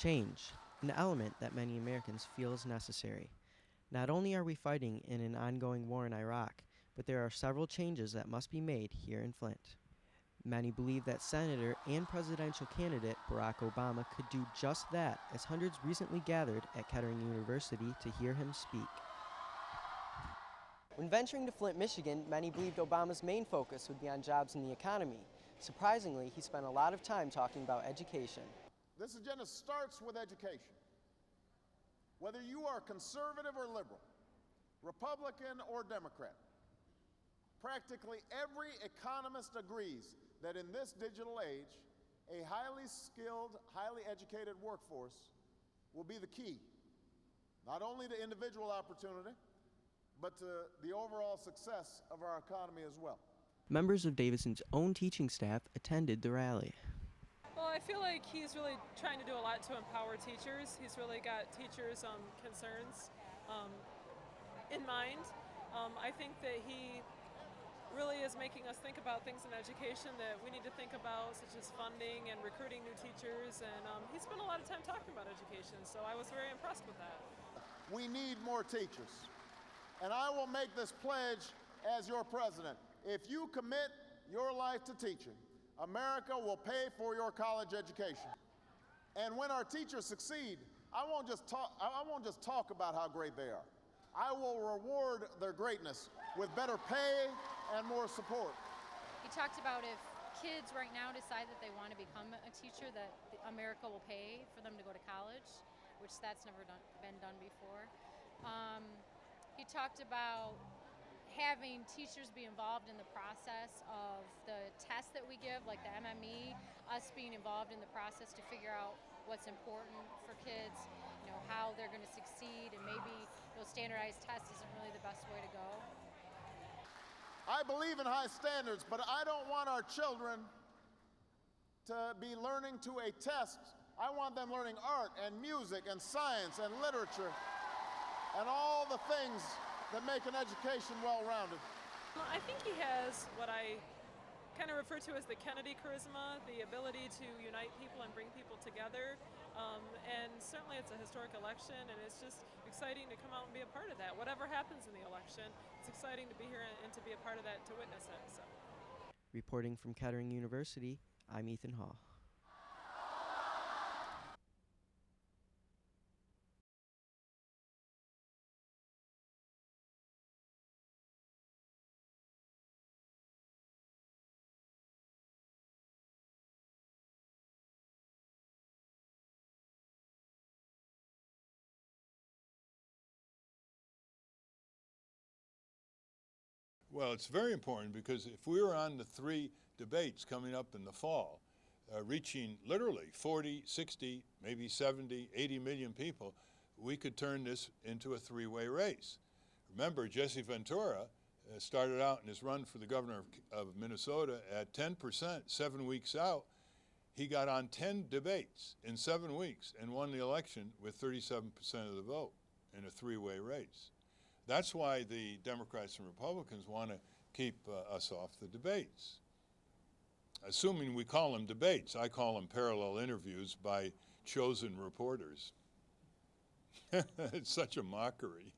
Change, an element that many Americans feel is necessary. Not only are we fighting in an ongoing war in Iraq, but there are several changes that must be made here in Flint. Many believe that Senator and presidential candidate Barack Obama could do just that, as hundreds recently gathered at Kettering University to hear him speak. When venturing to Flint, Michigan, many believed Obama's main focus would be on jobs and the economy. Surprisingly, he spent a lot of time talking about education. This agenda starts with education. Whether you are conservative or liberal, Republican or Democrat, practically every economist agrees that in this digital age, a highly skilled, highly educated workforce will be the key, not only to individual opportunity, but to the overall success of our economy as well. Members of Davison's own teaching staff attended the rally. Well, I feel like he's really trying to do a lot to empower teachers. He's really got teachers' concerns in mind. I think that he really is making us think about things in education that we need to think about, such as funding and recruiting new teachers, and he spent a lot of time talking about education, so I was very impressed with that. We need more teachers, and I will make this pledge as your president. If you commit your life to teaching, America will pay for your college education. And when our teachers succeed, I won't just talk about how great they are. I will reward their greatness with better pay and more support. He talked about if kids right now decide that they want to become a teacher, that America will pay for them to go to college, which that's never been done before. He talked about having teachers be involved in the process of the tests that we give, like the MME, us being involved in the process to figure out what's important for kids, how they're going to succeed, and maybe those standardized tests isn't really the best way to go. I believe in high standards, but I don't want our children to be learning to a test. I want them learning art and music and science and literature and all the things that make an education well-rounded. Well, I think he has what I kind of refer to as the Kennedy charisma, the ability to unite people and bring people together. And certainly it's a historic election, and it's just exciting to come out and be a part of that. Whatever happens in the election, it's exciting to be here and to be a part of that, to witness it. So. Reporting from Kettering University, I'm Ethan Hall. Well, it's very important because if we were on the 3 debates coming up in the fall, reaching literally 40, 60, maybe 70, 80 million people, we could turn this into a 3-way race. Remember, Jesse Ventura started out in his run for the governor of Minnesota at 10%, 7 weeks out. He got on 10 debates in 7 weeks and won the election with 37% of the vote in a 3-way race. That's why the Democrats and Republicans want to keep us off the debates. Assuming we call them debates, I call them parallel interviews by chosen reporters. It's such a mockery.